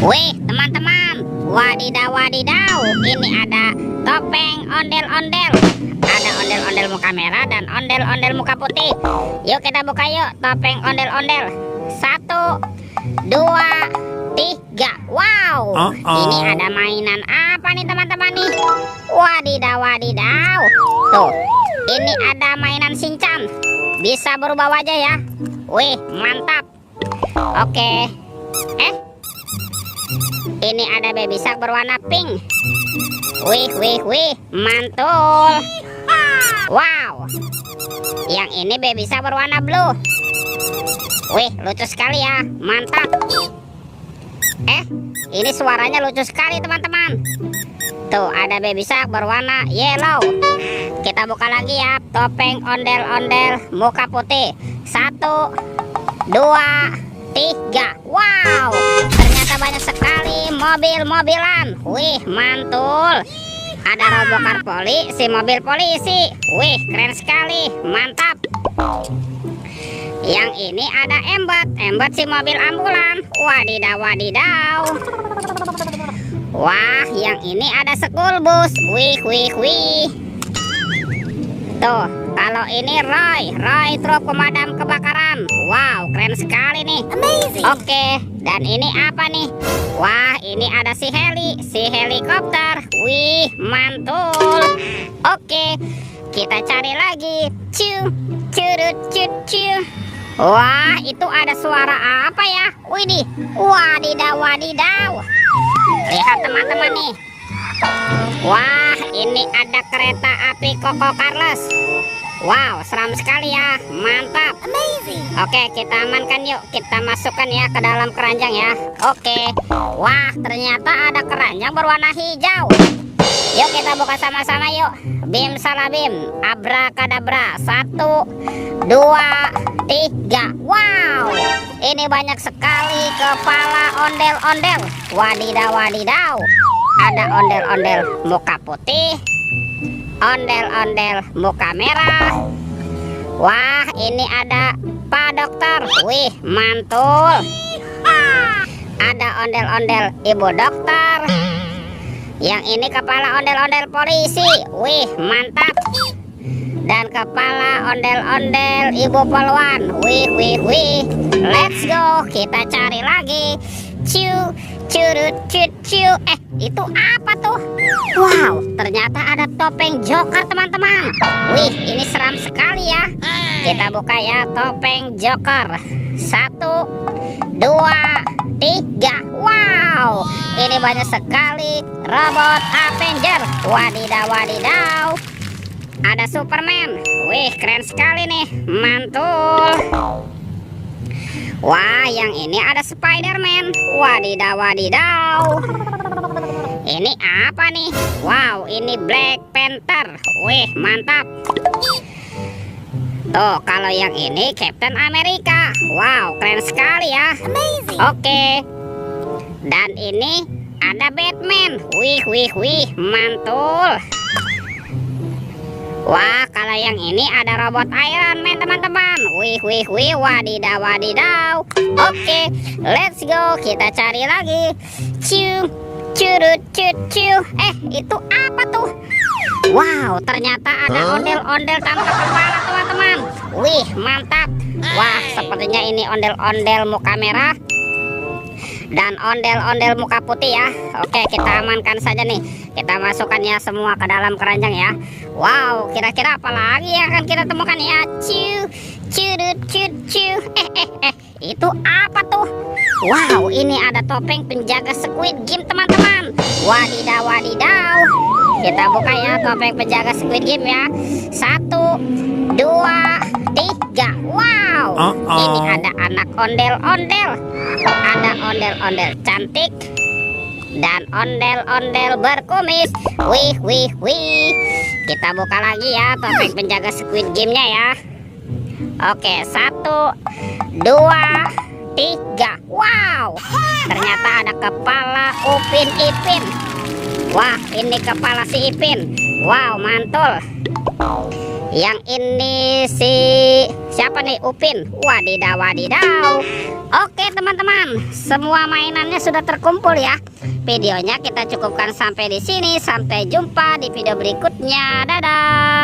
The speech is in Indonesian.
Wih, teman-teman, wadidaw wadidaw, ini ada topeng ondel-ondel. Ada ondel-ondel muka merah dan ondel-ondel muka putih. Yuk kita buka yuk topeng ondel-ondel. 1, 2, 3. Wow, ini ada mainan apa nih teman-teman nih? Wadidaw wadidaw. Tuh, ini ada mainan Shinchan. Bisa berubah wajah ya. Wih, mantap. Oke. Ini ada baby shark berwarna pink. Wih, mantul. Wow. Yang ini baby shark berwarna blue. Wih, lucu sekali ya, mantap. Ini suaranya lucu sekali teman-teman. Tuh, ada baby shark berwarna yellow. Kita buka lagi ya, topeng ondel-ondel muka putih. 1, 2, 3. Wow, ternyata banyak sekali mobil-mobilan. Wih, mantul. Ada robokar polisi, mobil polisi. Wih, keren sekali, mantap. Yang ini ada Embot si mobil ambulan. Wadidaw wadidaw. Wah, yang ini ada school bus. Wih. Tuh, kalau ini Roy truk pemadam kebakaran. Wow, keren sekali nih. Amazing. Oke, dan ini apa nih? Wah, ini ada si helikopter. Wih, mantul. Oke, kita cari lagi. Wah, itu ada suara apa ya? Widih, wadidaw wadidaw. Lihat teman-teman nih. Wah, ini ada kereta api Koko Carlos. Wow, seram sekali ya, mantap. Amazing. Oke, kita amankan yuk. Kita masukkan ya ke dalam keranjang ya. Oke. Wah, ternyata ada keranjang berwarna hijau. Yuk kita buka sama-sama yuk. Bim salabim, abrakadabra. 1, 2, 3. Wow, ini banyak sekali kepala ondel-ondel. Wadidaw wadidaw. Ada ondel-ondel muka putih, ondel-ondel muka merah. Wah, ini ada Pak Dokter. Wih, mantul. Ada ondel-ondel Ibu Dokter. Yang ini kepala ondel-ondel polisi. Wih, mantap. Dan kepala ondel-ondel Ibu Polwan. Wih. Let's go. Kita cari lagi. Curut. Itu apa tuh? Wow, ternyata ada topeng Joker teman-teman. Wih, ini seram sekali ya. Kita buka ya topeng Joker. 1, 2, 3. Wow, ini banyak sekali robot Avenger. Wadidaw wadidaw. Ada Superman. Wih, keren sekali nih, mantul. Wah, yang ini ada Spiderman. Wadidaw wadidaw. Ini apa nih? Wow, ini Black Panther. Wih, mantap. Tuh, kalau yang ini Captain America. Wow, keren sekali ya. Amazing. Oke. Dan ini ada Batman. Wih, mantul. Wah, kalau yang ini ada robot Iron Man teman-teman. Wih, wadidaw wadidaw. Oke, let's go. Kita cari lagi. Curut. Itu apa tuh? Wow, ternyata ada ondel-ondel tanpa kepala teman-teman. Wih, mantap. Wah, sepertinya ini ondel-ondel muka merah dan ondel-ondel muka putih ya. Oke, kita amankan saja nih. Kita masukkan ya semua ke dalam keranjang ya. Wow, kira-kira apa lagi yang akan kita temukan ya? Curut. Itu apa tuh? Wow, ini ada topeng penjaga Squid Game teman-teman. Wadidaw wadidaw. Kita buka ya topeng penjaga Squid Game ya. 1, 2, 3. Wow, ini ada anak ondel-ondel. Ada ondel-ondel cantik dan ondel-ondel berkumis. Wih. Kita buka lagi ya topeng penjaga Squid Game-nya ya. Oke, 1, 2, 3. Wow, ternyata ada kepala Upin Ipin. Wah, ini kepala si Ipin. Wow, mantul. Yang ini si siapa nih? Upin. Wadidaw, wadidaw. Oke teman-teman, semua mainannya sudah terkumpul ya. Videonya kita cukupkan sampai di sini. Sampai jumpa di video berikutnya. Dadah.